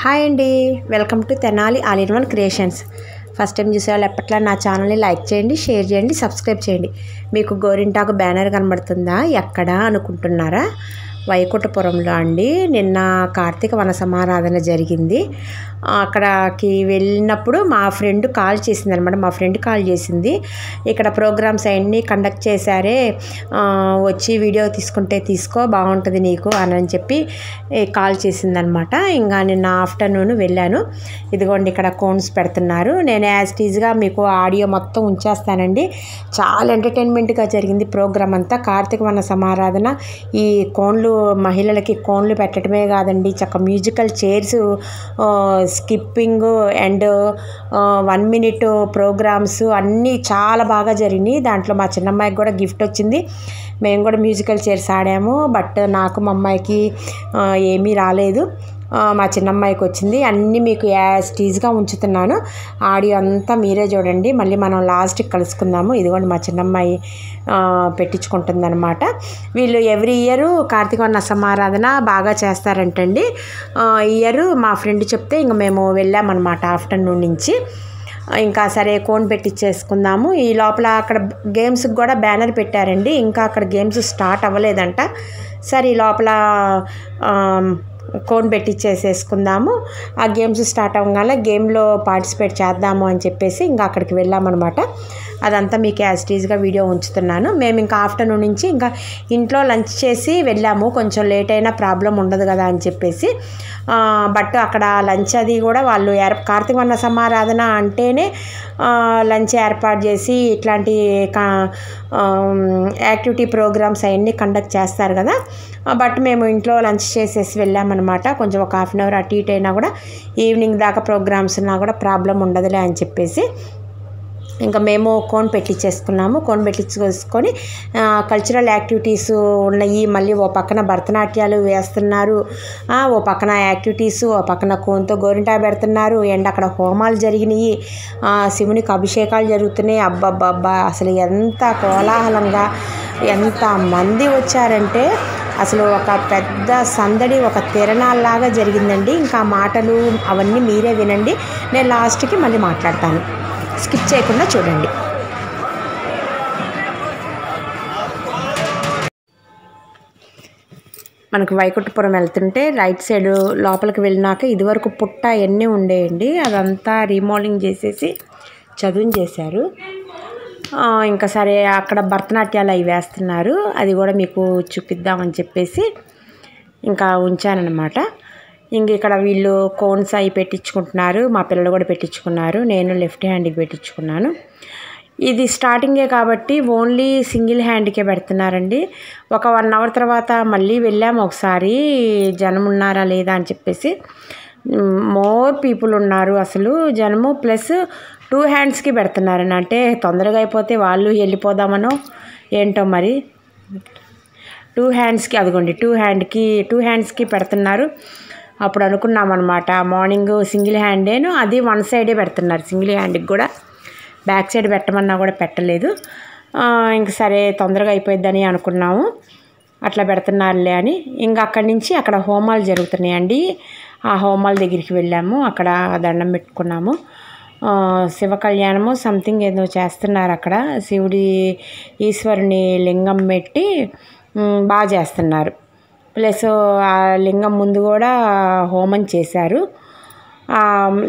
Hi అండి, welcome to Tenali all in one creations. First time చూసే వాళ్ళు ఎప్పట్లా నా ఛానల్ని లైక్ చేయండి, షేర్ చేయండి, సబ్స్క్రైబ్ చేయండి. మీకు గోరింటాకు బ్యానర్ కనబడుతుందా? ఎక్కడ అనుకుంటున్నారా? వైకుంఠపురంలో అండి. నిన్న కార్తీక వన సమారాధన జరిగింది. అక్కడికి వెళ్ళినప్పుడు మా ఫ్రెండ్ కాల్ చేసింది అనమాట. మా ఫ్రెండ్ కాల్ చేసింది, ఇక్కడ ప్రోగ్రామ్స్ అన్నీ కండక్ట్ చేశారే, వచ్చి వీడియో తీసుకుంటే తీసుకో, బాగుంటుంది నీకు అని చెప్పి కాల్ చేసిందనమాట. ఇంకా నిన్న ఆఫ్టర్నూన్ వెళ్ళాను. ఇదిగోండి ఇక్కడ కోన్స్ పెడుతున్నారు. నేను యాజ్ టీజ్గా మీకు ఆడియో మొత్తం ఉంచేస్తానండి. చాలా ఎంటర్టైన్మెంట్గా జరిగింది ప్రోగ్రామ్ అంతా. కార్తీక వన సమారాధన. ఈ కోన్లు మహిళలకి కోన్లు పెట్టడమే కాదండి, చక్క musical chairs, skipping and 1 minute programmes అన్నీ చాలా బాగా జరిగినాయి. దాంట్లో మా చిన్నమ్మాయికి కూడా గిఫ్ట్ వచ్చింది. మేము కూడా మ్యూజికల్ చైర్స్ ఆడాము. బట్ నాకు మా అమ్మాయికి ఏమీ రాలేదు, మా చిన్నమ్మాయికి వచ్చింది. అన్నీ మీకు యాజ్ టీజ్గా ఉంచుతున్నాను. ఆడియో అంతా మీరే చూడండి. మళ్ళీ మనం లాస్ట్కి కలుసుకుందాము. ఇదిగోండి మా చిన్నమ్మాయి పెట్టించుకుంటుందన్నమాట. వీళ్ళు ఎవ్రీ ఇయర్ కార్తీక వన సమారాధన బాగా చేస్తారంటండి. ఇయర్ మా ఫ్రెండ్ చెప్తే ఇంక మేము వెళ్ళామన్నమాట ఆఫ్టర్నూన్ నుంచి. ఇంకా సరే కోన్ పెట్టించేసుకుందాము. ఈ లోపల అక్కడ గేమ్స్కి కూడా బ్యానర్ పెట్టారండి. ఇంకా అక్కడ గేమ్స్ స్టార్ట్ అవ్వలేదంట. సరే ఈ లోపల కోన్ పెట్టించేసేసుకుందాము. ఆ గేమ్స్ స్టార్ట్ అవ్వగానే గేమ్లో పార్టిసిపేట్ చేద్దాము అని చెప్పేసి ఇంకా అక్కడికి వెళ్ళామన్నమాట. అదంతా మీకు యాజ్ టీజ్గా వీడియో ఉంచుతున్నాను. మేము ఇంకా ఆఫ్టర్నూన్ నుంచి ఇంకా ఇంట్లో లంచ్ చేసి వెళ్ళాము. కొంచెం లేట్ అయినా ప్రాబ్లం ఉండదు కదా అని చెప్పేసి. బట్ అక్కడ లంచ్ అది కూడా వాళ్ళు కార్తీక వన సమారాధన అంటేనే లంచ్ ఏర్పాటు చేసి ఇట్లాంటి యాక్టివిటీ ప్రోగ్రామ్స్ అవన్నీ కండక్ట్ చేస్తారు కదా. బట్ మేము ఇంట్లో లంచ్ చేసేసి వెళ్ళామన్నమాట. కొంచెం ఒక 1/2 hour అటు ఇటు అయినా కూడా ఈవినింగ్ దాకా ప్రోగ్రామ్స్ ఉన్నా కూడా ప్రాబ్లం ఉండదులే అని చెప్పేసి ఇంకా మేము కోన్ పెట్టించేసుకున్నాము. కోన్ పెట్టించుకొని కల్చరల్ యాక్టివిటీస్ ఉన్నాయి. మళ్ళీ ఓ పక్కన భరతనాట్యాలు వేస్తున్నారు, ఓ పక్కన యాక్టివిటీస్, ఓ పక్కన కోన్తో గోరింటా పెడుతున్నారు. అండ్ అక్కడ హోమాలు జరిగినాయి, శివునికి అభిషేకాలు జరుగుతున్నాయి. అబ్బబ్బబ్బా, అసలు ఎంత కోలాహలంగా ఎంత మంది వచ్చారంటే అసలు ఒక పెద్ద సందడి, ఒక తిరణాల్లాగా జరిగిందండి. ఇంకా మాటలు అవన్నీ మీరే వినండి. నేను లాస్ట్కి మళ్ళీ మాట్లాడతాను, స్కిప్ చేయకుండా చూడండి. మనకు వైకుంఠపురం వెళ్తుంటే రైట్ సైడ్ లోపలికి వెళ్ళినాక ఇదివరకు పుట్ట ఎన్ని ఉండేయండి, అదంతా రీమోడలింగ్ చేసేసి చదును చేశారు. ఇంకా సరే అక్కడ భరతనాట్యాలు అవి వేస్తున్నారు, అది కూడా మీకు చూపిద్దామని చెప్పేసి ఇంకా ఉంచానన్నమాట. ఇంక ఇక్కడ వీళ్ళు కోన్స్ అవి పెట్టించుకుంటున్నారు. మా పిల్లలు కూడా పెట్టించుకున్నారు. నేను లెఫ్ట్ హ్యాండ్కి పెట్టించుకున్నాను. ఇది స్టార్టింగే కాబట్టి ఓన్లీ సింగిల్ హ్యాండ్కే పెడుతున్నారండి. ఒక 1 hour తర్వాత మళ్ళీ వెళ్ళాము ఒకసారి, జనం ఉన్నారా లేదా అని చెప్పేసి. మోర్ పీపుల్ ఉన్నారు అసలు జనము. ప్లస్ 2 handsకి పెడుతున్నారని, అంటే తొందరగా అయిపోతే వాళ్ళు వెళ్ళిపోదామనో ఏంటో మరి. 2 handsకి, అదిగోండి 2 handsకి పెడుతున్నారు. అప్పుడు అనుకున్నామన్నమాట, మార్నింగ్ సింగిల్ హ్యాండేను, అది 1 side పెడుతున్నారు. సింగిల్ హ్యాండ్కి కూడా బ్యాక్ సైడ్ పెట్టమన్నా కూడా పెట్టలేదు. ఇంక సరే తొందరగా అయిపోయిద్దని అనుకున్నాము, అట్లా పెడుతున్నారులే అని. ఇంకా అక్కడి నుంచి అక్కడ హోమాలు జరుగుతున్నాయండి. ఆ హోమాల దగ్గరికి వెళ్ళాము, అక్కడ దండం పెట్టుకున్నాము. శివ కళ్యాణము సంథింగ్ ఏదో చేస్తున్నారు అక్కడ. శివుడి ఈశ్వరుని లింగం పెట్టి బాగా చేస్తున్నారు. ప్లస్ ఆ లింగం ముందు కూడా హోమం చేశారు.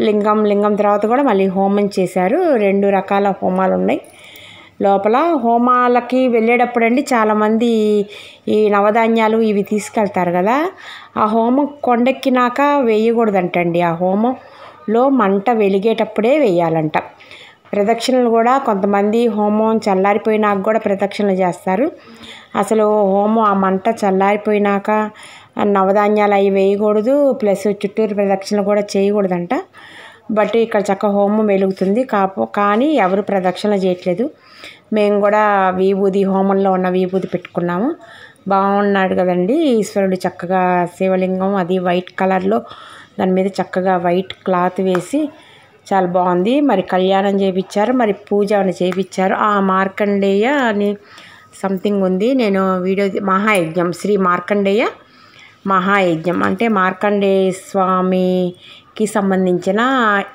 లింగం తర్వాత కూడా మళ్ళీ హోమం చేశారు. 2 రకాల హోమాలు ఉన్నాయి లోపల. హోమాలకి వెళ్ళేటప్పుడు అండి చాలామంది ఈ నవధాన్యాలు ఇవి తీసుకెళ్తారు కదా, ఆ హోమం కొండెక్కినాక వేయకూడదంటండి. ఆ హోమంలో మంట వెలిగేటప్పుడే వేయాలంట. ప్రదక్షిణలు కూడా కొంతమంది హోమం చల్లారిపోయినాక కూడా ప్రదక్షిణలు చేస్తారు. అసలు హోమం ఆ మంట చల్లారిపోయినాక నవధాన్యాలు అవి వేయకూడదు. ప్లస్ చుట్టూరు ప్రదక్షిణలు కూడా చేయకూడదంట. బట్ ఇక్కడ చక్క హోమం వెలుగుతుంది. కానీ ఎవరు ప్రదక్షిణలు చేయట్లేదు. మేము కూడా విభూది, హోమంలో ఉన్న విభూది పెట్టుకున్నాము. బాగున్నాడు కదండి ఈశ్వరుడు. చక్కగా శివలింగం అది వైట్ కలర్లో, దాని మీద చక్కగా వైట్ క్లాత్ వేసి చాలా బాగుంది. మరి కళ్యాణం చేయించారు, మరి పూజ అని చేయించారు. ఆ మార్కండేయ అని సంథింగ్ ఉంది. నేను వీడియో మహాయజ్ఞం, శ్రీ మార్కండేయ మహాయజ్ఞం అంటే మార్కండేయ స్వామికి సంబంధించిన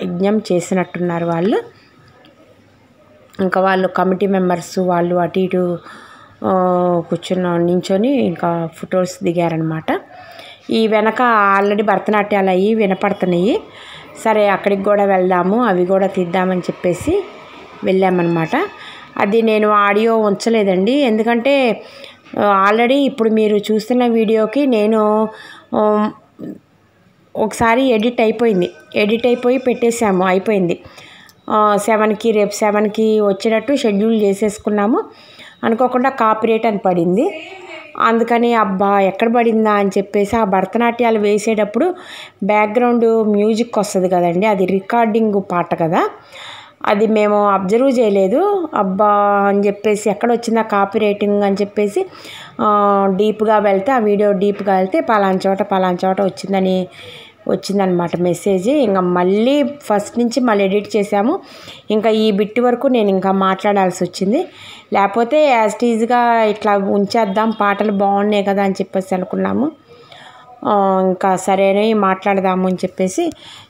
యజ్ఞం చేసినట్టున్నారు వాళ్ళు. ఇంకా వాళ్ళు కమిటీ మెంబర్స్ వాళ్ళు అటు ఇటు నించొని ఇంకా ఫొటోస్ దిగారనమాట. ఈ వెనక ఆల్రెడీ భరతనాట్యాలు అయ్యి వినపడుతున్నాయి. సరే అక్కడికి కూడా వెళ్దాము, అవి కూడా తీద్దామని చెప్పేసి వెళ్ళామన్నమాట. అది నేను ఆడియో ఉంచలేదండి, ఎందుకంటే ఆల్రెడీ ఇప్పుడు మీరు చూస్తున్న వీడియోకి నేను ఒకసారి ఎడిట్ అయిపోయి పెట్టేశాము, అయిపోయింది. 7కి రేపు 7కి వచ్చేటట్టు షెడ్యూల్ చేసేసుకున్నాము. అనుకోకుండా కాపీరైట్ అని పడింది. అందుకని అబ్బా ఎక్కడ పడిందా అని చెప్పేసి ఆ భరతనాట్యాలు వేసేటప్పుడు బ్యాక్గ్రౌండ్ మ్యూజిక్ వస్తుంది కదండి, అది రికార్డింగ్ పాట కదా, అది మేము అబ్జర్వ్ చేయలేదు. అబ్బా అని చెప్పేసి ఎక్కడ వచ్చిందా కాపీ రైటింగ్ అని చెప్పేసి డీప్గా వెళ్తే, ఆ వీడియో డీప్గా వెళ్తే పలానా చోట వచ్చిందనమాట మెసేజ్. ఇంకా మళ్ళీ ఫస్ట్ నుంచి మళ్ళీ ఎడిట్ చేసాము. ఇంకా ఈ బిట్ వరకు నేను ఇంకా మాట్లాడాల్సి వచ్చింది. లేకపోతే యాజ్ టీజ్గా ఇట్లా ఉంచేద్దాం, పాటలు బాగున్నాయి కదా అని చెప్పేసి అనుకున్నాము. ఇంకా సరేనే మాట్లాడదాము అని చెప్పేసి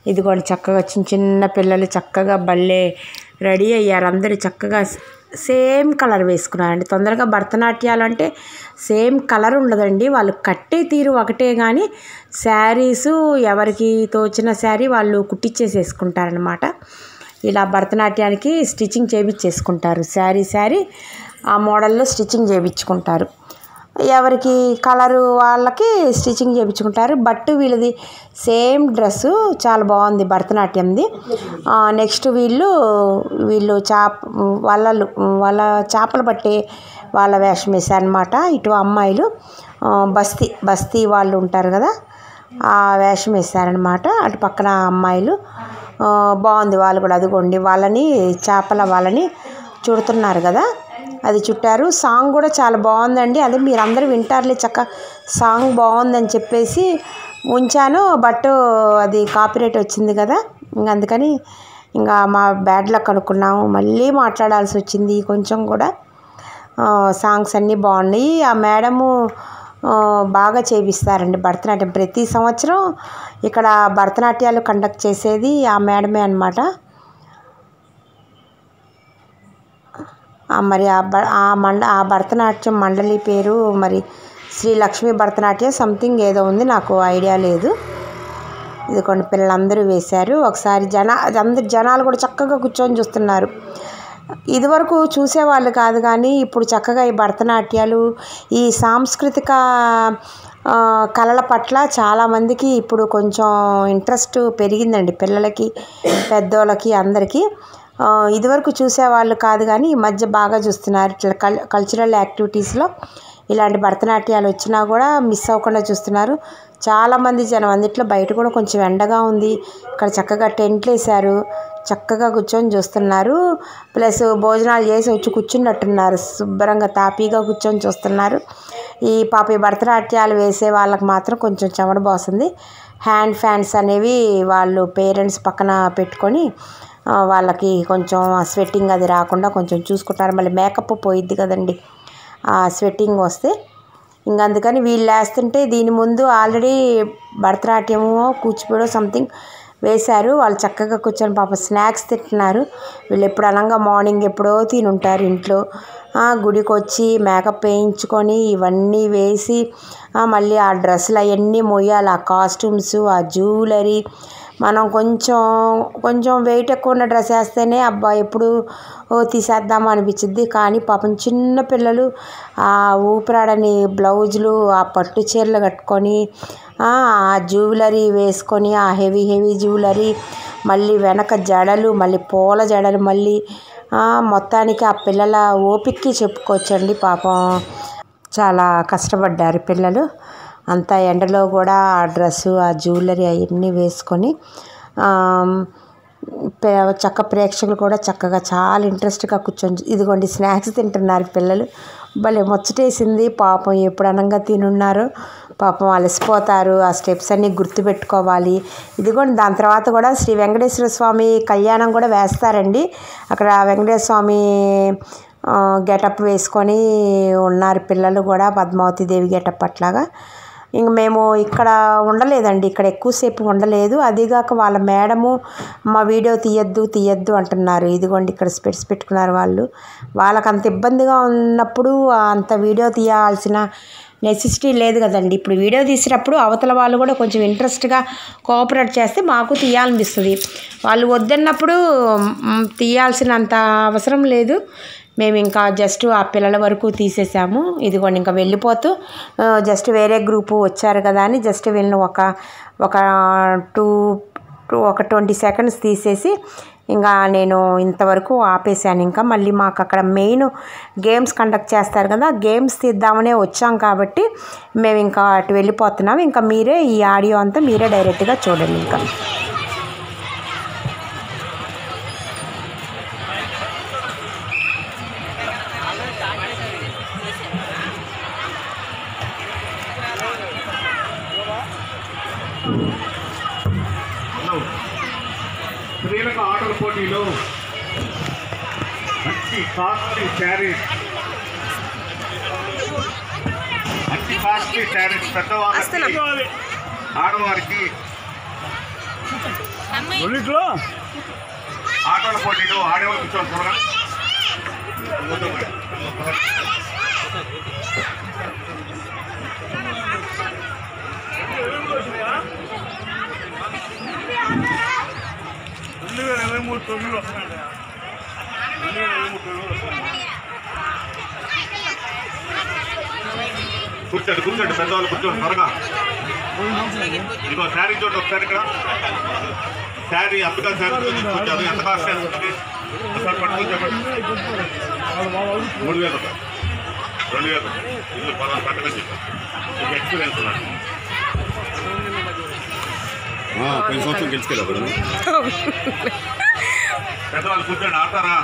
ఇది కూడా చక్కగా చిన్న పిల్లలు చక్కగా భలే రెడీ అయ్యారు. అందరూ చక్కగా సేమ్ కలర్ వేసుకున్నారండి. తొందరగా భరతనాట్యాలు అంటే సేమ్ కలర్ ఉండదండి, వాళ్ళు కట్టే తీరు ఒకటే, కానీ శారీసు ఎవరికి తోచిన శారీ వాళ్ళు కుట్టించేసేసుకుంటారనమాట. ఇలా భరతనాట్యానికి స్టిచ్చింగ్ చేయించేసుకుంటారు, శారీ ఆ మోడల్లో స్టిచ్చింగ్ చేయించుకుంటారు. ఎవరికి కలరు వాళ్ళకి స్టిచ్చింగ్ చేయించుకుంటారు. బట్ వీళ్ళది సేమ్ డ్రెస్సు చాలా బాగుంది భరతనాట్యంది. నెక్స్ట్ వీళ్ళు వాళ్ళ చేపలు పట్టే వాళ్ళ వేషం వేశారనమాట. ఇటు అమ్మాయిలు బస్తీ వాళ్ళు ఉంటారు కదా, ఆ వేషం వేశారనమాట. అటు పక్కన అమ్మాయిలు బాగుంది వాళ్ళు కూడా. అదిగోండి వాళ్ళని చుడుతున్నారు కదా, అది చుట్టారు. సాంగ్ కూడా చాలా బాగుందండి, అదే మీరు అందరూ వింటారులే, సాంగ్ బాగుందని చెప్పేసి ఉంచాను. బట్ అది కాపీరైట్ వచ్చింది కదా, అందుకని ఇంకా మా బ్యాడ్ లక్ అనుకున్నాము, మళ్ళీ మాట్లాడాల్సి వచ్చింది కొంచెం కూడా. సాంగ్స్ అన్నీ బాగున్నాయి. ఆ మేడము బాగా చేపిస్తారండి భరతనాట్యం. ప్రతి సంవత్సరం ఇక్కడ భరతనాట్యాలు కండక్ట్ చేసేది ఆ మేడమే అన్నమాట. మరి ఆ భరతనాట్యం మండలి పేరు మరి శ్రీ లక్ష్మీ భరతనాట్యం సంథింగ్ ఏదో ఉంది, నాకు ఐడియా లేదు. ఇది కొన్ని పిల్లలందరూ వేశారు. ఒకసారి జనాలు కూడా చక్కగా కూర్చొని చూస్తున్నారు. ఇదివరకు చూసేవాళ్ళు కాదు, కానీ ఇప్పుడు చక్కగా ఈ భరతనాట్యాలు, ఈ సాంస్కృతిక కళల పట్ల చాలామందికి ఇప్పుడు కొంచెం ఇంట్రెస్ట్ పెరిగిందండి, పిల్లలకి పెద్దోళ్ళకి అందరికీ. ఇదివరకు చూసేవాళ్ళు కాదు, కానీ ఈ మధ్య బాగా చూస్తున్నారు. ఇట్లా కల్చరల్ యాక్టివిటీస్లో ఇలాంటి భరతనాట్యాలు వచ్చినా కూడా మిస్ అవ్వకుండా చూస్తున్నారు చాలామంది జనం. అందుట్లో బయట కూడా కొంచెం ఎండగా ఉంది, ఇక్కడ చక్కగా టెంట్లు వేశారు, చక్కగా కూర్చొని చూస్తున్నారు. ప్లస్ భోజనాలు చేసి వచ్చి కూర్చున్నట్టున్నారు, శుభ్రంగా తాపీగా కూర్చొని చూస్తున్నారు. ఈ భరతనాట్యాలు వేసే వాళ్ళకి మాత్రం కొంచెం చెమట పోస్తుంది. హ్యాండ్ ఫ్యాన్స్ అనేవి వాళ్ళు పేరెంట్స్ పక్కన పెట్టుకొని వాళ్ళకి కొంచెం స్వెట్టింగ్ అది రాకుండా కొంచెం చూసుకుంటారు. మళ్ళీ మేకప్ పోయిద్ది కదండి ఆ స్వెట్టింగ్ వస్తే. ఇంకా అందుకని వీళ్ళు వేస్తుంటే దీని ముందు ఆల్రెడీ భరతనాట్యమో కూచిపూడో సంథింగ్ వేశారు. వాళ్ళు చక్కగా కూర్చొని పాప స్నాక్స్ తింటున్నారు. వీళ్ళు ఎప్పుడు అనగా మార్నింగ్ ఎప్పుడో తినుంటారు ఇంట్లో. గుడికి వచ్చి మేకప్ వేయించుకొని ఇవన్నీ వేసి మళ్ళీ ఆ డ్రెస్సులు అవన్నీ మొయ్యాలి, ఆ కాస్ట్యూమ్స్, ఆ జ్యువెలరీ. మనం కొంచెం వెయిట్ ఎక్కువ ఉన్న డ్రెస్ వేస్తేనే అబ్బా ఎప్పుడు తీసేద్దామా అనిపించింది. కానీ పాపం చిన్న పిల్లలు ఆ ఊపిరాడని బ్లౌజులు, ఆ పట్టు చీరలు కట్టుకొని ఆ జ్యువెలరీ వేసుకొని, ఆ హెవీ జ్యువెలరీ, మళ్ళీ వెనక జడలు, మళ్ళీ పూల జడలు, మళ్ళీ మొత్తానికి ఆ పిల్లల ఓపికకి చెప్పుకోవచ్చండి. పాపం చాలా కష్టపడ్డారు పిల్లలు. అంత ఎండలో కూడా ఆ డ్రెస్సు, ఆ జ్యువెలరీ అవన్నీ వేసుకొని ప్రేక్షకులు కూడా చక్కగా చాలా ఇంట్రెస్ట్గా కూర్చొని ఇదిగోండి స్నాక్స్ తింటున్నారు పిల్లలు. భలే ముచ్చటేసింది. పాపం ఎప్పుడు అనంగా తినున్నారో పాపం అలసిపోతారు. ఆ స్టెప్స్ అన్నీ గుర్తుపెట్టుకోవాలి. ఇదిగోండి దాని తర్వాత కూడా శ్రీ వెంకటేశ్వర స్వామి కళ్యాణం కూడా వేస్తారండి. అక్కడ వెంకటేశ్వర స్వామి గెటప్ వేసుకొని ఉన్నారు పిల్లలు కూడా, పద్మావతి దేవి గెటప్ అట్లాగా. ఇంక మేము ఇక్కడ ఉండలేదండి, ఇక్కడ ఎక్కువసేపు ఉండలేదు. అదిగాక వాళ్ళ మేడము మా వీడియో తీయద్దు అంటున్నారు. ఇదిగోండి ఇక్కడ స్పెట్స్ పెట్టుకున్నారు వాళ్ళు. వాళ్ళకి అంత ఇబ్బందిగా ఉన్నప్పుడు అంత వీడియో తీయాల్సిన నెసెసిటీ లేదు కదండి. ఇప్పుడు వీడియో తీసినప్పుడు అవతల వాళ్ళు కూడా కొంచెం ఇంట్రెస్ట్గా కోఆపరేట్ చేస్తే మాకు తీయాలనిపిస్తుంది. వాళ్ళు వద్దన్నప్పుడు తీయాల్సినంత అవసరం లేదు. మేము ఇంకా జస్ట్ ఆ పిల్లల వరకు తీసేసాము. ఇదిగోండి ఇంకా వెళ్ళిపోతూ జస్ట్ వేరే గ్రూపు వచ్చారు కదా అని జస్ట్ వీళ్ళని ఒక 20 సెకండ్స్ తీసేసి ఇంకా నేను ఇంతవరకు ఆపేసాను. ఇంకా మళ్ళీ మాకు అక్కడ మెయిన్ గేమ్స్ కండక్ట్ చేస్తారు కదా, గేమ్స్ తీద్దామనే వచ్చాం కాబట్టి మేము ఇంకా అటు వెళ్ళిపోతున్నాం. ఇంకా మీరే ఈ ఆడియో అంతా మీరే డైరెక్ట్గా చూడండి. ఇంకా స్త్రీలకు ఆటల పోటీలో మంచి కాస్ట్లీ శారీస్ పెద్దవాళ్ళకి ఆడవారికి ఆటల పోటీలో ఆడవాళ్ళకి చూడాలి. కూర్చోండి పెద్దవాళ్ళు కూర్చోండి త్వరగా. ఇంకో శారీ చూడండి ఒకసారి. ఇక్కడ శారీ అంతగా శారీ చూపించారు. ఎంత కాస్ట్ ఒకసారి పట్టుకుని చెప్పండి. 3,000 రూపాయలు 2,000 ఇల్లు పట్టకని చెప్పారు. మీకు ఎక్స్పీరియన్స్ ఉన్నాడు. 10 సంవత్సరం గెలుచుకెళ్ళారు. పెద్దవాళ్ళు కూర్చొని ఆడతారా?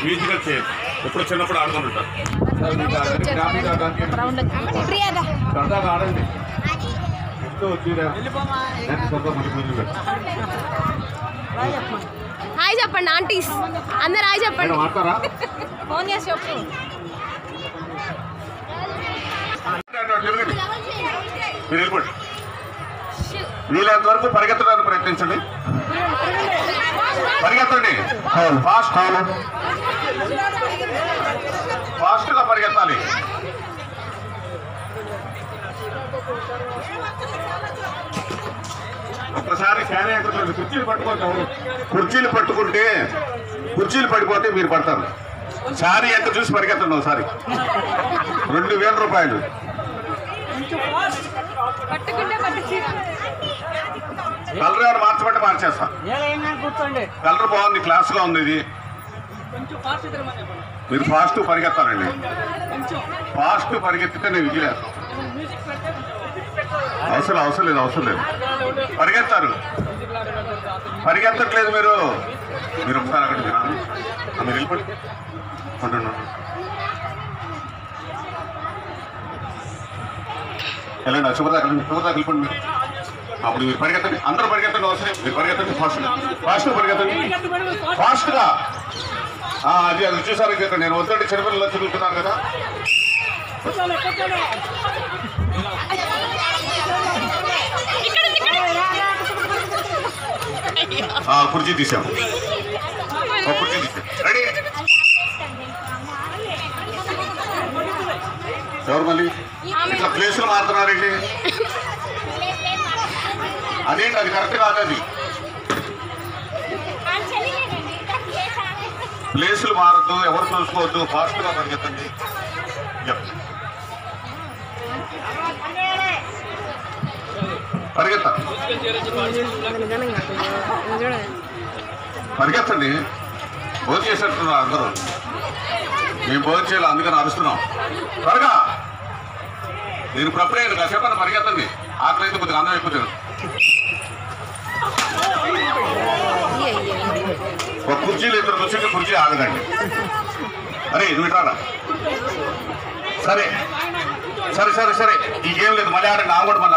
మ్యూజికల్ చైర్ ఎప్పుడు చిన్నప్పుడు ఆడుకొని ఉంటారు. సరదాగా ఆడండి. హాయ్ చెప్పండి ఆంటీస్ అందరు. హాయ్ చెప్పండి. ఆడతారా? ఫోన్ చేసి చెప్పు. మీరు వెళ్ళిపోండి. వీలైనంత వరకు పరిగెత్తడానికి ప్రయత్నించండి. పరిగెత్తండి. ఫాస్ట్గా పరిగెత్తాలి. ఒక్కసారి శారీ ఎక్కుతుంది. కుర్చీలు పట్టుకుంటే కుర్చీలు పడిపోతే మీరు పడతారు. శారీ ఎంత చూసి పరిగెత్తండి. ఒకసారి 2,000 రూపాయలు. కలర్ ఏమైనా మార్చమంటే మార్చేస్తా. కలర్ బాగుంది, క్లాస్గా ఉంది. ఇది మీరు ఫాస్ట్ పరిగెత్తాలండి. ఫాస్ట్ పరిగెత్తితే నేను విజిలేస్తాను. అవసరం లేదు. పరిగెత్తారు. పరిగెత్తట్లేదు మీరు ఒకసారి అక్కడికి రాను. మీరు వెళ్ళిపోండి. వెళ్ళండి. శుభదాకా వెళ్ళిపోండి. మీరు అప్పుడు మీరు పరిగెత్తండి. అందరూ పరిగెత్తండి. అవసరం మీరు పరిగెత్తండి. ఫాస్ట్ పరిగెత్తండి. ఫాస్ట్గా. అది చూసారు. ఇక్కడ నేను వద్దండి. చిన్నపిల్లలు చదువుతున్నాను కదా. కుర్చీ తీసాము. కుర్చీ తీసాం. రెడీ. ఎవరు మళ్ళీ ఇట్లా ప్లేసులు మారుతున్నారండి? అదేంటి, అది కరెక్ట్ కాదు. అది ప్లేసులు మారద్దు, ఎవరు చూసుకోవద్దు. ఫాస్ట్గా పరిగెత్తండి. పరిగెత్తండి. భోజనం చేసేట్టున్నారు అందరూ. మేము భోజనం చేయాలి, అందుకని అరుస్తున్నాం. త్వరగా నేను ప్రప్రేయను కాసేపన్నా పరిగెత్తండి. ఆకలి అయితే కొద్దిగా అన్నం అయిపోతాను. ఒక కుర్చీలు ఇద్దరు కూర్చుంటే కుర్చీ ఆగదండి. అరే నువ్వు ఇట్రారా. సరే సరే సరే సరే ఈ గేమ్ లేదు. మళ్ళీ ఆడండి. ఆగకూడదు. మళ్ళీ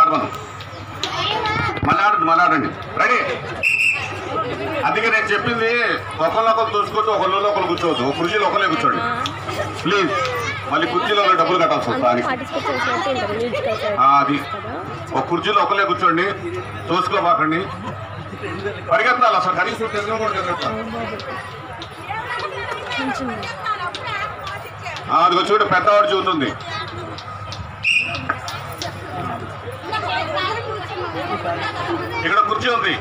ఆడండి. రెడీ. అందుకే నేను చెప్పింది ఒకళ్ళొకరు చూసుకోవద్దు, ఒకళ్ళు కూర్చోవద్దు. ఒక కుర్చీలో ఒకళ్ళే కూర్చోండి ప్లీజ్. మళ్ళీ కుర్చీలో డబ్బులు కట్టాల్సి వస్తుంది దానికి. అది ఒక కుర్చీలో ఒకలే కూర్చోండి, తోసుకోబాకండి, పరిగెత్తాలి అసలు కనీసం అదిగో చూడు పెద్దవాడు చూస్తుంది. ఇక్కడ కుర్చీ ఉంది.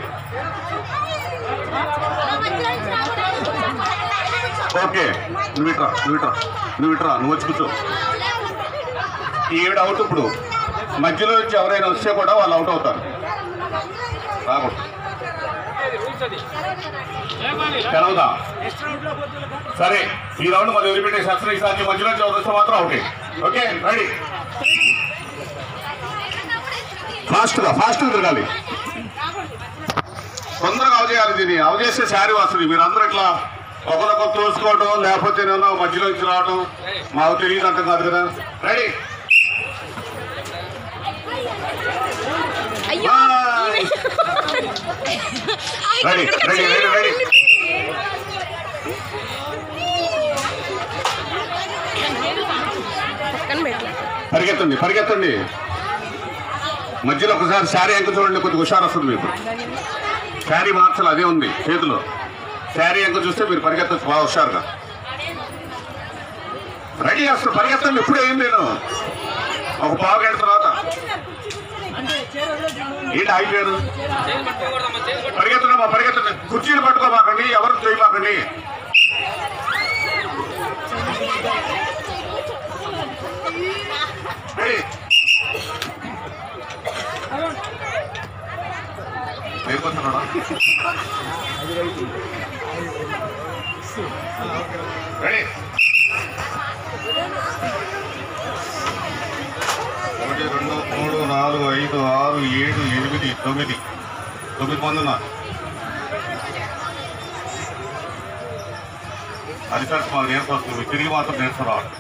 ఓకే నువ్వు ఇట్రా నువ్వు వచ్చి కూర్చో. ఈవిడ అవుట్. ఇప్పుడు మధ్యలో నుంచి ఎవరైనా వస్తే కూడా వాళ్ళు అవుట్ అవుతారు. రాకూడదు, తెలవదా? సరే ఈ రౌండ్ మళ్ళీ వదిలిపెట్టే శాస్త్రం. ఈసారి మధ్యలో నుంచి ఎవరు వస్తే మాత్రం అవుటే. Okay ready? ఫాస్ట్గా తిరగాలి, తొందరగా అవజేయాలి. దీన్ని అవజేస్తే శారీ వస్తుంది. మీరు అందరూ ఇట్లా ఒకరికొకరు తోసుకోవటం, లేకపోతే నేను మధ్యలో నుంచి రావటం మాకు తెలియదు అంటాం కాదు కదా. Ready? Ready ready ready ready పరిగెత్తండి. మధ్యలో ఒకసారి శారీ ఎంక చూడండి, కొద్దిగా హుషారు వస్తుంది మీకు. శారీ మార్చాలి, అదే ఉంది చేతిలో. శారీ ఎంక చూస్తే మీరు పరిగెత్తచ్చు బాగా హుషారుగా. రెడీ చేస్తారు, పరిగెత్తండి. ఇప్పుడే ఏం నేను ఒక పావు గంట తర్వాత ఏంటి ఆగిపోయారు? పరిగెత్తండి. కుర్చీలు పట్టుకోమాకండి, ఎవరు చేయమాకండి. రెడీ? అయిపోతున్నాడా? రెడీ? 1 2 3 4 5 6 7 8 9 మంది ఉన్నారు. అది సార్ మాకు నేర్చుకొస్తుంది, తిరిగి మాత్రం నేర్చుకురావాలి.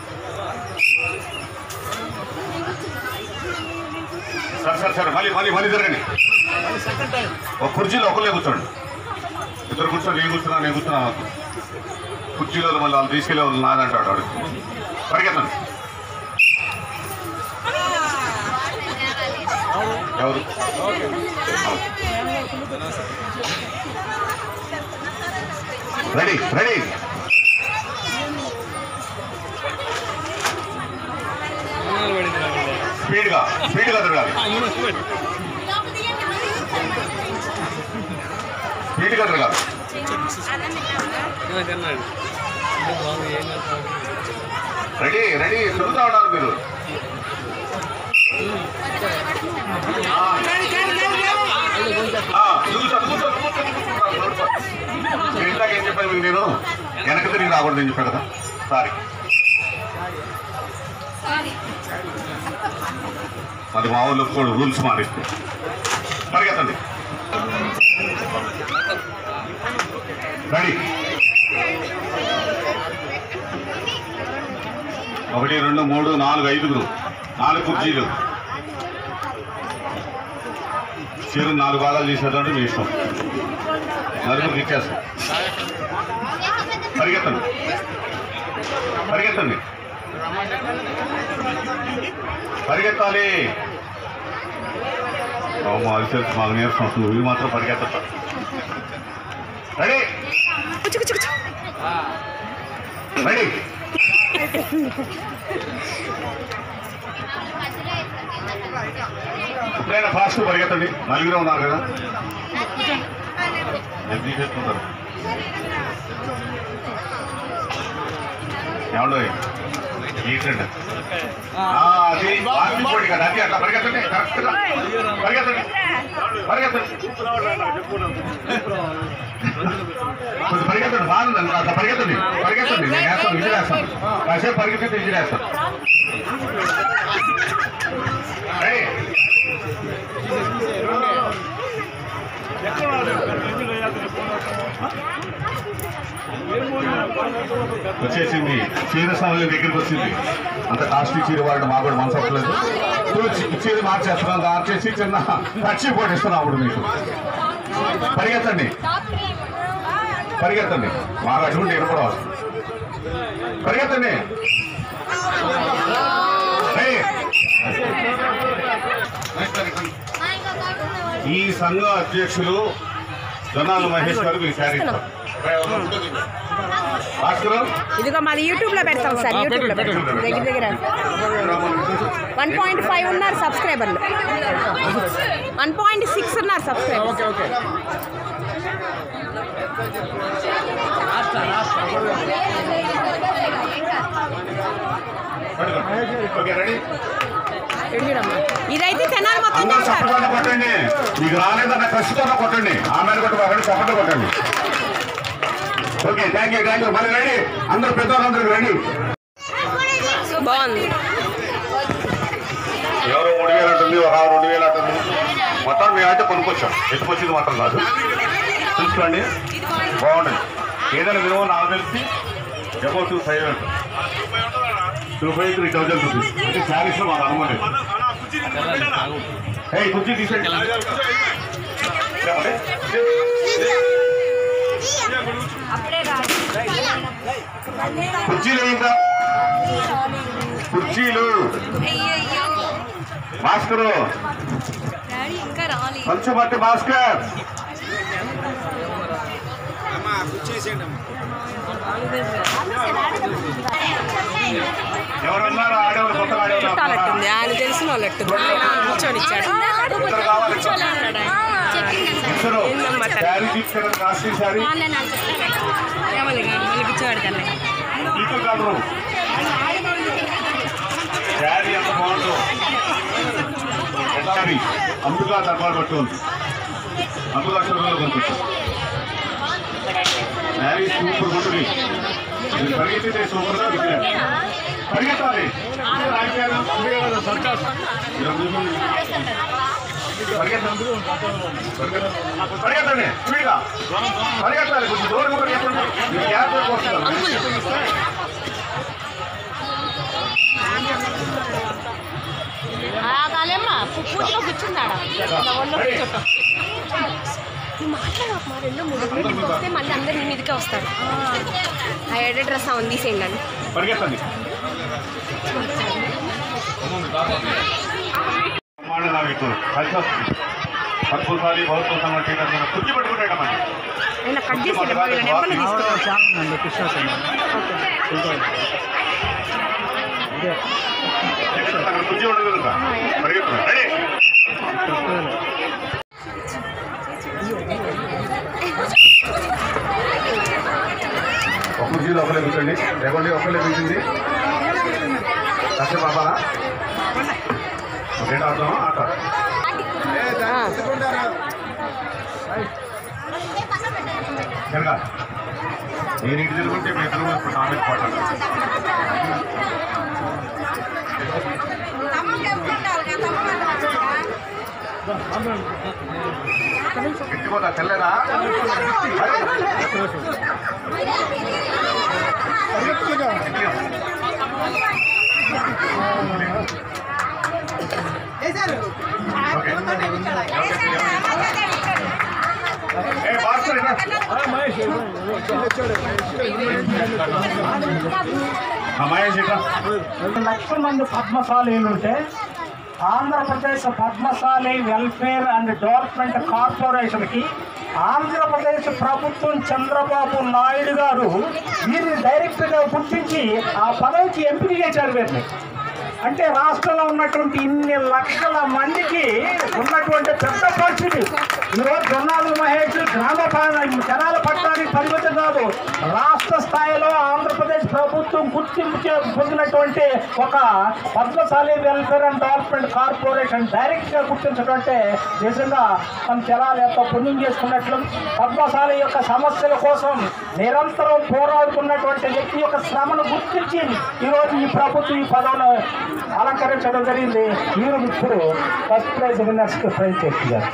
సరే మళ్ళీ జరగండి. ఒక కుర్చీలో ఒకళ్ళే కూర్చోండి. ఇద్దరు కూర్చొని నేను కూర్చున్నా కుర్చీలో మళ్ళీ వాళ్ళు తీసుకెళ్ళే వాళ్ళు నాదంటాడు వాడు. పరిగెత్తండి. ఎవరు? రెడీ? స్పీడ్గా తిరగాలి. రెడీ తిరుగుతా ఉన్నారు మీరు. ఇందాక ఏం చెప్పాను మీకు? నేను వెనక తిరిగి రాకూడదు అని చెప్పాను కదా. సారీ, అది మా ఊళ్ళో కూడా రూల్స్ మారిస్తే. పరిగెత్తండి. రెడీ? 1 2 3 4 5 4 కుర్చీలు. చీరు 4 భాగాలు చేసేదంటే మీ ఇష్టం. నలుగురికి ఇచ్చేస్తాం. పరిగెత్తండి. పరిగెత్తాలి. అది తెలుసు, మాకు నేర్చుకుంటాం. నువ్వు మాత్రం పరిగెత్తా. రెడీ? ఎప్పుడైనా ఫాస్ట్ పరిగెత్తండి. నలుగురే ఉన్నారు కదా, జల్దీ చేసుకుంటారు. ఏమండో ఏంటండి అది ఆర్టిపోటీ కదా, అది అట్లా పరిగెత్తండి. కరెక్ట్గా పరిగెత్తండి. కొంచెం పరిగెత్తండి. బాగుందండి, అట్లా పరిగెత్తండి. నేను వేస్తాను, విజిలేస్తాను. కాసేపు పరిగెత్తితే విజిలేస్తాను. రెడీ? వచ్చేసింది. చీర సమయం దగ్గరికి వచ్చింది. అంత కాస్ట్లీ చీర వాడడం మాకు కూడా మనసు అవ్వలేదు. చీర మార్చేస్తున్నాం, మార్చేసి చిన్న కచ్చి పోటిస్తున్నాం. అప్పుడు మీకు పరిగెత్తండి. మాకు అటువంటి ఎనపడవచ్చు. పరిగెత్తండి. ఈ సంఘ అధ్యక్షులు జొన్నాల మహేష్ గారు మీ శారీ ఇదిగో మాది యూట్యూబ్లో పెడతాం సార్. యూట్యూబ్లో దగ్గర దగ్గర 1.5 ఉన్నారు సబ్స్క్రైబర్లు, 1.6 ఉన్నారు సబ్స్క్రైబర్. ఇదైతే తెనాలి మొత్తం కొట్టండి. మీకు రాలేదన్న ఖచ్చితంగా కొట్టండి. ఆమె కొట్టండి, చప్పట్లు కొట్టండి. Okay, thank you. మళ్ళీ రెడీ, అందరూ పెద్దవాళ్ళందరూ రెడీ. బాగుంది. ఎవరో 3000 అంటుంది, ఒక 2000 అంటుంది. మొత్తం మేమైతే కొనుక్కొచ్చాం, ఎత్తుకొచ్చింది మాత్రం కాదు. చూసుకోండి, బాగుంటుంది. ఏదైనా విలువ నాకు తెలిసి అబౌట్ 2,500-3,000 రూపీస్. అంటే శారీస్లో మాకు అనుకోలేదు. కుర్చీ తీసేయండి. కుర్చీలు ఇంకా కుర్చీలు భాస్కరు కొంచెం బట్టి భాస్కర్ ఎవరున్నారో ఆడేవారు కొత్తగా ఆడేవారు ఆయన తెలిసిన వాళ్ళట్టు కూర్చొని ఇచ్చాడు. శారీ ఎంత బాగుందో అందుగా దర్బార్ పట్టుకోండి. అందుగా చదువులో కనిపిస్తుంది. శారీ సూపర్ ఉంటుంది. పరిగెత్తితే సూపర్గా విజయాలు పరిగెత్తాలి. పరిగెత్తండి, స్పీడ్గా పరిగెత్తాలి. కొంచెం దూరంగా పరిగెత్తండి. పూజలో కూర్చున్నాడా మాట్లాడే మళ్ళీ అందరు మీదకే వస్తారు. ఆ ఎడ డ్రెస్ అవును తీసేయండి అని పరిగెత్తండి. పద్మశాలి బౌద్ధ సంఘటన కుర్చీ పట్టుకుంటాడమ్మా. కట్ చేసి కుర్చీ ఉండదు పరిగెత్తున్నా. ఒక కుర్చీలో ఒకలే కూర్చోండి. లేకుంటే ఒకలే కూర్చుంది. కాసేపు పాపాలా ఒకటే ఆడతామా? ఆట కనుక నేను ఇంటి తిరుగుంటే మీ ఇద్దరు కామెంట్ పాటలు ఎత్తుకోదా తెల్లరా? లక్ష మంది పద్మశాలీలు ఉంటే Andhra Pradesh Padmashali welfare and development కార్పొరేషన్కి ఆంధ్రప్రదేశ్ ప్రభుత్వం చంద్రబాబు నాయుడు గారు వీరిని డైరెక్ట్గా గుర్తించి ఆ పదవికి ఎంపిక చేశారు. వీరిని అంటే రాష్ట్రంలో ఉన్నటువంటి ఇన్ని లక్షల మందికి ఉన్నటువంటి పెద్ద పరిస్థితి. ఈరోజు జొన్నాల మహేష్ జనాల పట్టణానికి పరిమితం కాదు, రాష్ట్ర స్థాయిలో ఆంధ్రప్రదేశ్ ప్రభుత్వం గుర్తింపు పొందినటువంటి ఒక Padmashali welfare and development corporation డైరెక్ట్గా గుర్తించడం నిజంగా మన జనాల యొక్క పుణ్యం చేసుకున్నట్లు. పద్మశాలి యొక్క సమస్యల కోసం నిరంతరం పోరాడుతున్నటువంటి వ్యక్తి యొక్క శ్రమను గుర్తించి ఈరోజు ఈ ప్రభుత్వం ఈ పదవిని అలంకరించడం జరిగింది. మీరు ఇప్పుడు ఫస్ట్ ప్రైజ్ విన్నర్స్కి ప్రైజ్ చేస్తున్నారు.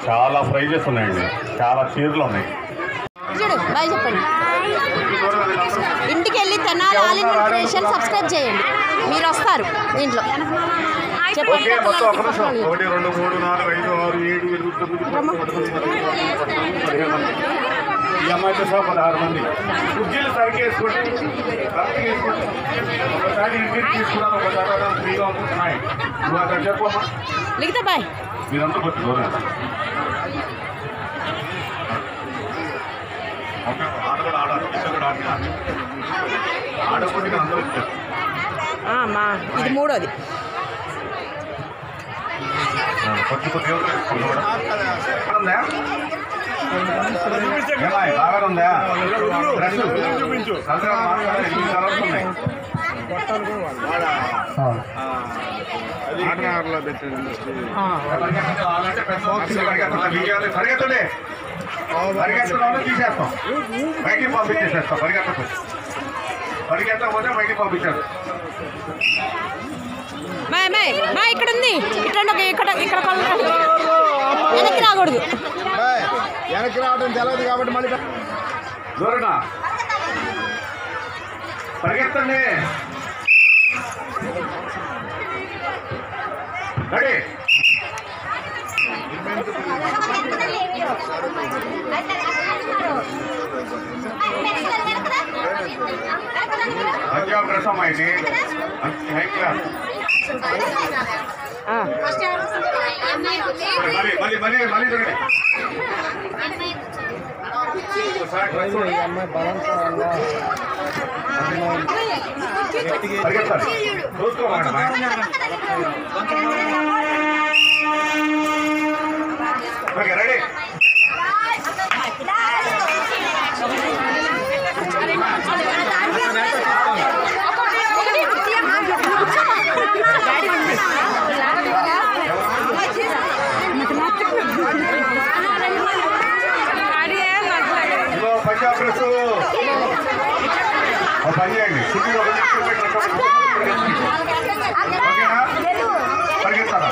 చాలా ప్రైజెస్ ఉన్నాయండి, చాలా చీరలు ఉన్నాయి. చూడు బాయ్ చెప్పండి. ఇంటికి వెళ్ళి Tenali all in one creation subscribe చేయండి, మీరు వస్తారు దీంట్లో. చెప్పండి. ఓకే, మొత్తం ఒక నిమిషం. 1 2 3 4 5 6 7 8 9 ఈ అమ్మాయితో సహా 16 మంది. కుర్చీలు సరికేసుకోండి, సరికేసుకోండి. ఒకసారి ఇంటికి తీసుకున్నాను, ఒకసారి ఫ్రీగా ఉంటున్నాయి. నువ్వు అక్కడ చెప్పమ్మా. లిఖిత బాయ్. మీరందరూ కొంచెం దూరం ఆట కూడా ఆడాలి, కూడా ఆడాలి. ఆడకుండా అందరూ ఇచ్చారు. మా ఇది మూడోది. కొంచెం బాగా ఉందా? పరిగెత్తండి, పరిగెత్తడం తీసేస్తాం, బయటికి పంపించేసేస్తాం. పరిగెత్తకపోతే బయటికి పంపించారు. ఇక్కడ ఉంది, ఇక్కడ వెనక్కి రాకూడదు. వెనక్కి రావడం తెలియదు కాబట్టి మళ్ళీ దూరనా పరిగెత్తండి. రెడీ. పంజాబ్ రసం అయితే హై క్లాస్. మళ్ళీ మళ్ళీ మళ్ళీ చూడండి. పరిగెత్తాలి, చూసుకోవాలి. Okay ready. పంజాబ్ డ్రెస్ పని చేయండి. చుట్టూ ఓకేనా? పరిగెత్తారా?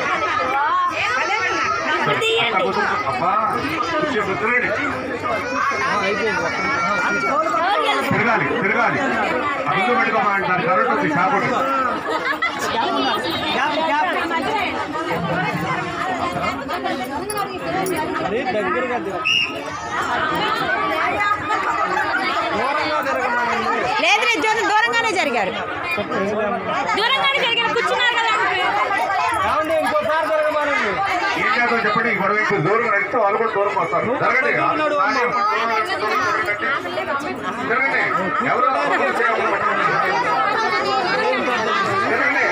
అబ్బా తిరగండి, తిరగాలి తిరగాలి. ముందు పెట్టుకోమంటారు, కరెంట్ ఉంది కాబట్టి. లేదు లేదు, దూరంగానే జరిగారు, దూరంగానే జరిగారు, కూర్చున్నారు కదా. ఏం చేద్దాం చెప్పండి. గొడవ దూరం నడిస్తే వాళ్ళు కూడా దూరం వస్తారు. జరగండి జరగండి. ఎవరు జరగండి.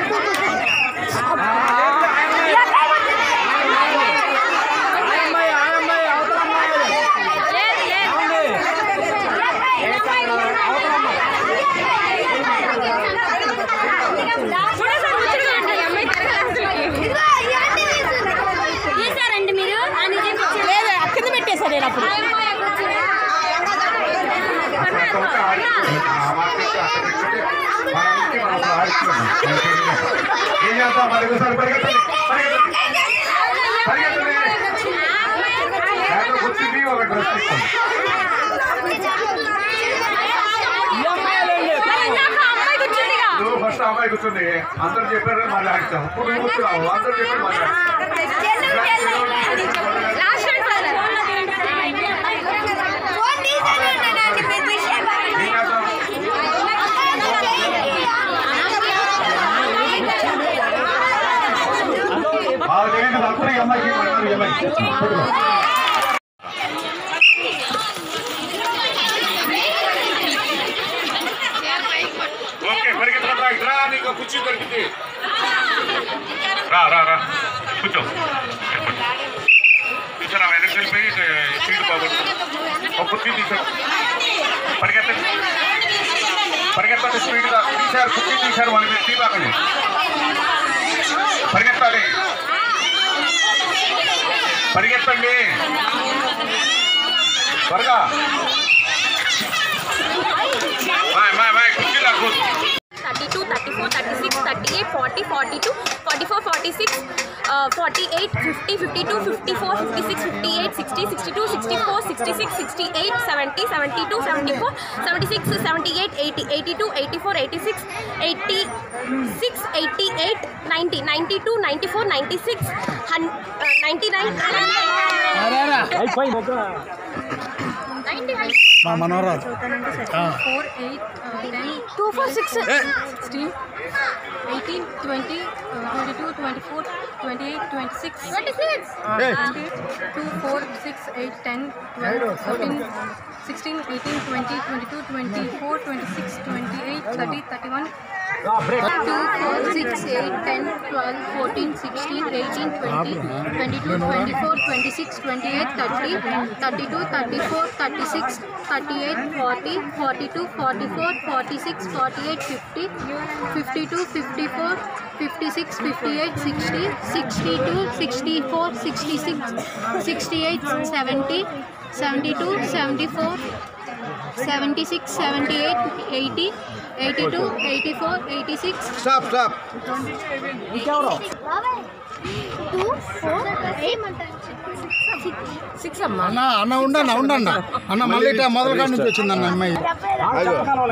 ఏం చేద్దాం మరి? ఒకసారి పరిగెత్తండి, పరిగెత్తండి. వచ్చింది ఒక డ్రెస్ తీసుకోండి. ఫస్ట్ అమ్మాయి కూర్చుంది, అందరు చెప్పారు మళ్ళీ ఆడతాం. ఇప్పుడు కూర్చున్నావు, అందరు చెప్పారు మళ్ళీ అందరూ ఈ అమ్మాయికి ఓకే పరిగెత్తరా. ఇట్రా, నీకు కుర్చీ దొరికింది. రా రా రా కూర్చో. తీసారా వెనక్కి వెళ్ళిపోయి సీటు బాగుంటుంది. ఒక కుర్చీ తీసారు. పరిగెత్తండి, పరిగెత్తండి స్పీడ్గా. తీశారు, కుర్చీ తీశారు, వాళ్ళు మీరు తీబాకండి. పరిగెత్తాలి, పరిగెత్తండి త్వరగా. కుర్చీ నాకు 32, 34, 36, 38, 38, 40, 42, 44, 46, 48, 50, 52, 54, 56, 58, 60, 62, 64, 66, 68, 70, 72, 74, 76, 78, 80, 82, 84, 86, 86, 88, 90, 92, 94, 96, 99, మా మనోరాలు 4, 8, 10, 2, 4, 6, 16, 18, 20, 22, 24, 28, 26, 2, 4, 6, 8, 10, 12, 14, 16, 18, 20, 22, 24, 26, 28, 30, 31, 2, 4, 6, 8, 10, 12, 14, 16, 18, 20, 22, 24, 26, 28, 30, 32, 34, 36, 38, 40, 42, 44, 46, 48, 50, 52, 54, 56, 58, 60, 62, 64, 66, 68, 70, 72, 74, 76, 78, 80, 82, 84, 86. స్టాప్ స్టాప్ 2, 4, 8, అమ్మా. అన్న అన్న ఉండన్న ఉండన్న అన్న మళ్ళీ ఇట్లా మొదలు కాడి నుంచి వచ్చింది అన్న అమ్మాయి 2, 4,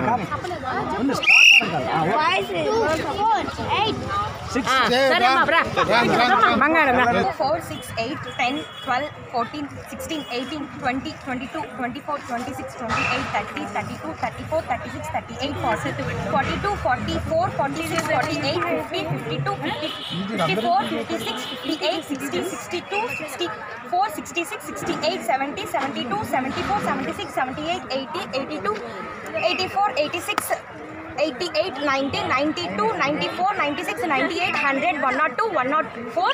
8. సరే అమ్మా, రా. బంగారం రా. 4, 6, 8, 10, 12, 14, 16, 18, 20, 22, 24, 26, 28, 30, 32, 34, 36, 38, 40, 42, 44, 46, 48, 50, 52, 54, 56, 58, 60, 62, 64, 66, 68, 70, 72, 74, 76, 78, 80, 82, 84, 86, 88, 90, 92, 94, 96, 98, 100, 102, 104,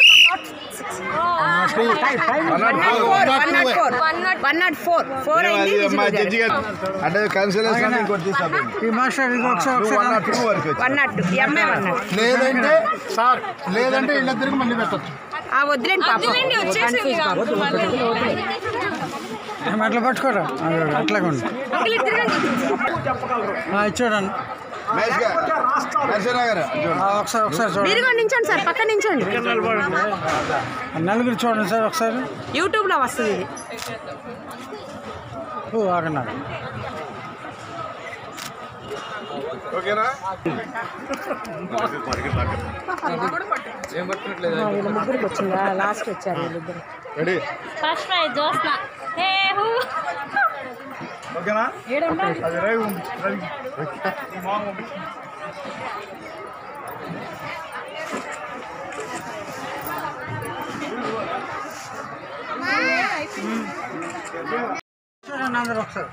104 అయింది. జడ్జి గారు అంటే కన్సలేషన్ ఇంకోటి తీసుకోండి ఈ మాస్టర్ ఇది ఒకసారి 102 వరకు 102 ఈ అమ్మాయి 102. లేదంటే సార్ లేదంటే ఇళ్ళ తిరిగి మళ్ళీ పెట్టచ్చు వదిలేండి పాప. అట్లా పట్టుకోరా అట్లాగే ఉండి చూడండి మహేష్ గారు ఒకసారి చూడండి మీరు కూడా నించండి సార్, పక్క నించండి. నలుగురు చూడండి సార్ ఒకసారి యూట్యూబ్లో వస్తుంది ఇది. ఆగండి ఓకేనా వీళ్ళ ముగ్గురికి వచ్చిందా? లాస్ట్ వచ్చారు వీళ్ళిద్దరు. Ready first prize Josna. Hey who. ఓకేనా అది రై ఉంది చూడండి అందరూ ఒకసారి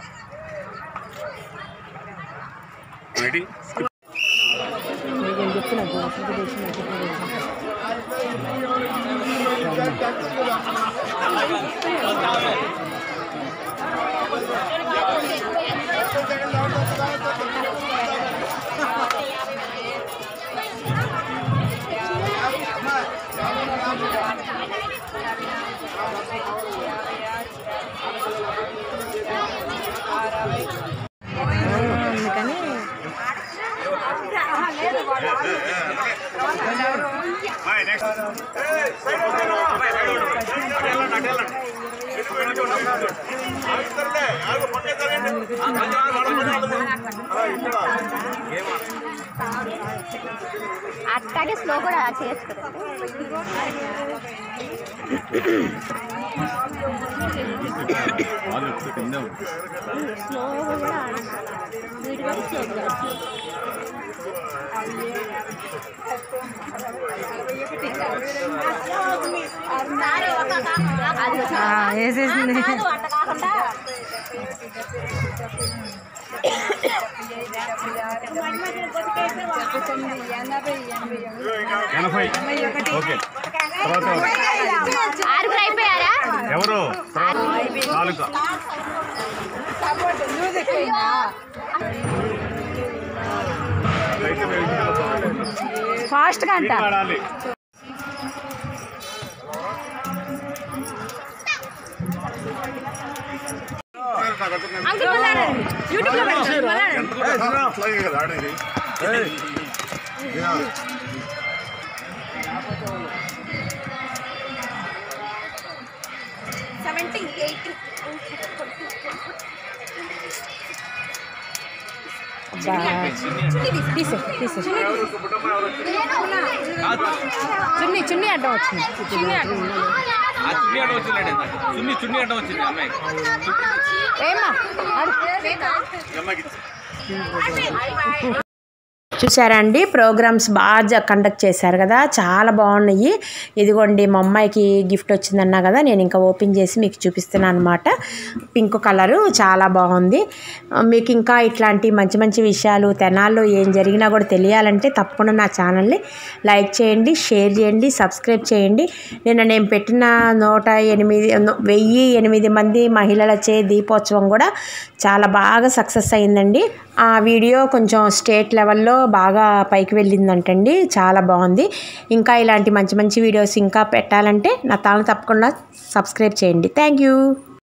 నేను చెప్పినట్టు అందుకని అట్లాగే స్లో కూడా చేసుకుంటాం. స్లో కూడా వీడిగా వేసేసింది. ఆరుగురు అయిపోయారా? ఎవరు ఫాస్ట్గా అంట. యూట్యూబ్లో ఆడేది చున్నీ అడ్డం వచ్చింది. ఏమా చూసారా అండి, ప్రోగ్రామ్స్ బాగా కండక్ట్ చేశారు కదా, చాలా బాగున్నాయి. ఇదిగోండి మా అమ్మాయికి గిఫ్ట్ వచ్చిందన్నా కదా, నేను ఇంకా ఓపెన్ చేసి మీకు చూపిస్తున్నాను అనమాట. పింక్ కలరు చాలా బాగుంది. మీకు ఇంకా ఇట్లాంటి మంచి మంచి విషయాలు తెనాల్లో ఏం జరిగినా కూడా తెలియాలంటే తప్పకుండా నా ఛానల్ని లైక్ చేయండి, షేర్ చేయండి, సబ్స్క్రైబ్ చేయండి. నేను పెట్టిన 1008 మంది మహిళలచే దీపోత్సవం కూడా చాలా బాగా సక్సెస్ అయిందండి. ఆ వీడియో కొంచెం స్టేట్ లెవెల్లో బాగా పైకి వెళ్ళిందంటండి, చాలా బాగుంది. ఇంకా ఇలాంటి మంచి మంచి వీడియోస్ ఇంకా పెట్టాలంటే నా ఛానల్ తప్పకుండా సబ్స్క్రైబ్ చేయండి. Thank you.